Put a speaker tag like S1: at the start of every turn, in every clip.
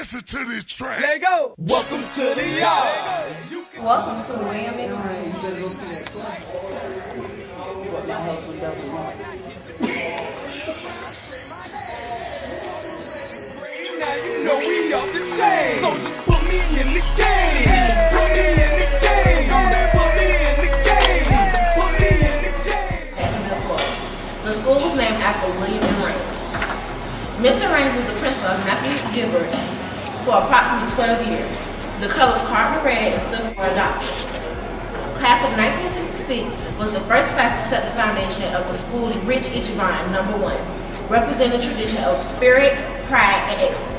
S1: listen to this track.
S2: Let go. Welcome to the yard.
S3: Welcome to William and Rose.
S2: Now you know we off the chain. So just put me in the game. Put me in the game. Put me in the game. Put me in the game.
S4: The school was named after William and Raines. Mr. Raines was the principal of Matthew Gilbert for approximately 12 years. The colors cardinal red and stood for adopted. Class of 1966 was the first class to set the foundation of the school's rich Ichiban number 1, representing the tradition of spirit, pride, and excellence.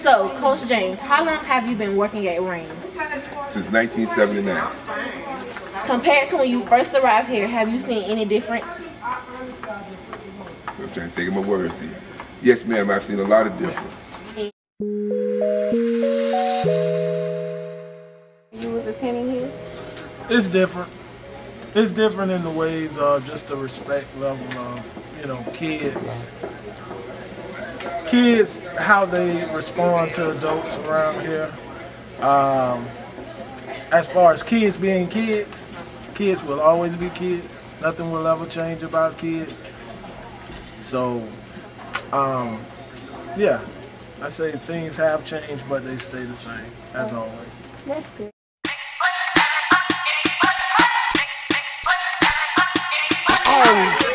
S4: So, Coach James, how long have you been working at Raines?
S5: Since 1979.
S4: Compared to when you first arrived here, have you seen any difference?
S5: I'm trying to think of my words here. Yes, ma'am, I've seen a lot of difference.
S3: You was attending here?
S6: It's different. It's different in the ways of just the respect level of, kids. Kids, how they respond to adults around here. As far as kids being kids, kids will always be kids. Nothing will ever change about kids. So, yeah, I say things have changed, but they stay the same, as always.
S3: That's good.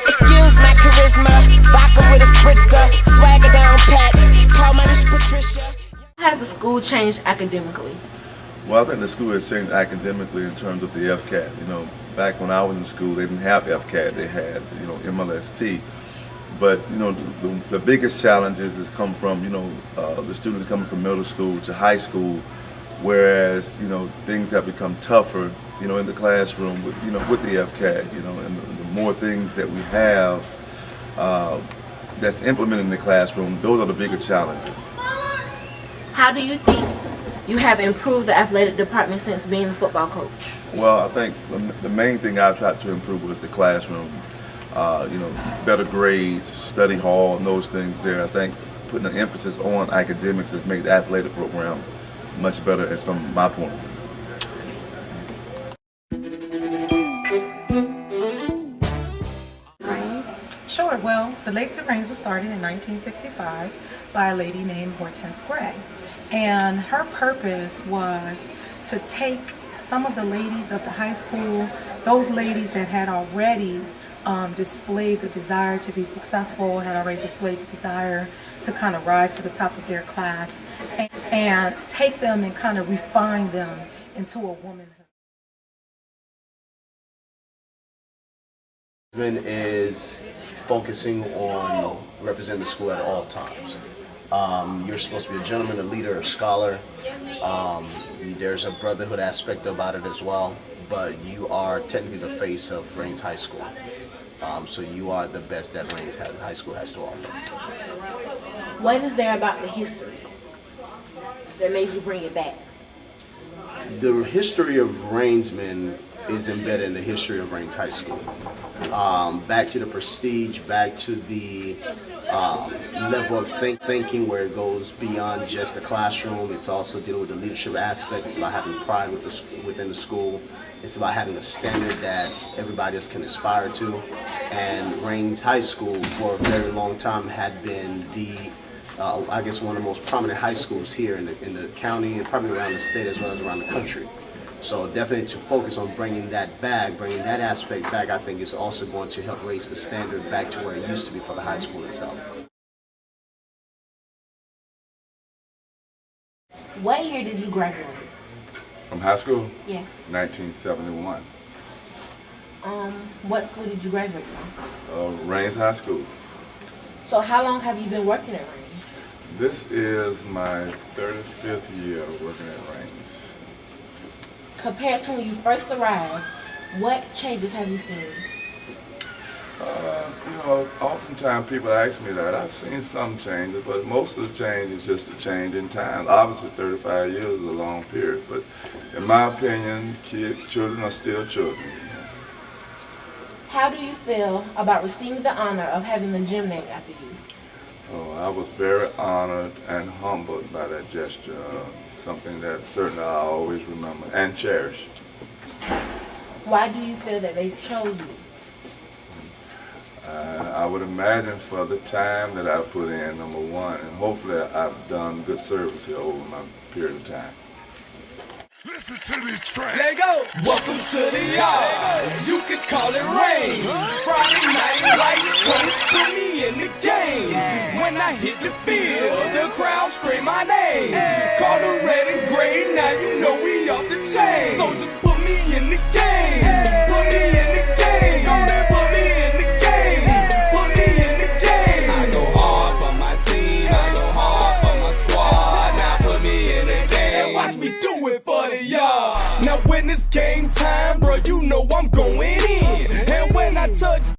S7: Excuse my charisma, vodka with a spritzer, swagger down pat, call my Miss Patricia.
S4: How has the school changed academically?
S8: Well, I think the school has changed academically in terms of the FCAT. Back when I was in school, they didn't have FCAT, they had, MLST. But, the biggest challenges has come from, the students coming from middle school to high school, whereas, things have become tougher, in the classroom with, with the FCAT, and the more things that we have that's implemented in the classroom, those are the bigger challenges.
S4: How do you think you have improved the athletic department since being a football coach?
S8: Well, I think the main thing I've tried to improve was the classroom. Better grades, study hall, and those things there. I think putting an emphasis on academics has made the athletic program much better from my point of view.
S9: Sure. Well, the Ladies of Raines was started in 1965 by a lady named Hortense Gray. And her purpose was to take some of the ladies of the high school, those ladies that had already displayed the desire to be successful, had already displayed the desire to kind of rise to the top of their class, and take them and kind of refine them into a womanhood.
S10: Is focusing on representing the school at all times. You're supposed to be a gentleman, a leader, a scholar. There's a brotherhood aspect about it as well, but you are technically the face of Raines High School. So you are the best that Raines High School has to offer.
S4: What is there about the history that made you bring it back?
S10: The history of Rainesmen is embedded in the history of Raines High School. Back to the prestige, back to the level of thinking where it goes beyond just the classroom. It's also dealing with the leadership aspect. It's about having pride within the school. It's about having a standard that everybody else can aspire to. And Raines High School for a very long time had been the I guess one of the most prominent high schools here in the county and probably around the state as well as around the country. So definitely to focus on bringing that back, bringing that aspect back, I think is also going to help raise the standard back to where it used to be for the high school itself.
S4: What year did you graduate?
S8: From high school?
S4: Yes.
S8: 1971.
S4: What school did you graduate from?
S8: Raines High School.
S4: So how long have you been working at Raines?
S8: This is my 35th year working at Raines.
S4: Compared to when you first arrived, what changes have you seen?
S8: Oftentimes people ask me that. I've seen some changes, but most of the change is just a change in time. Obviously, 35 years is a long period, but in my opinion, children are still children.
S4: How do you feel about receiving the honor of having the gym named after you?
S8: Oh, I was very honored and humbled by that gesture. Something that certainly I always remember and cherish.
S4: Why do you feel that they chose you?
S8: I would imagine for the time that I put in, number one, and hopefully I've done good service here over my period of time.
S2: Listen to the track. Let go. Welcome to the yard. You can call it rain. Friday night.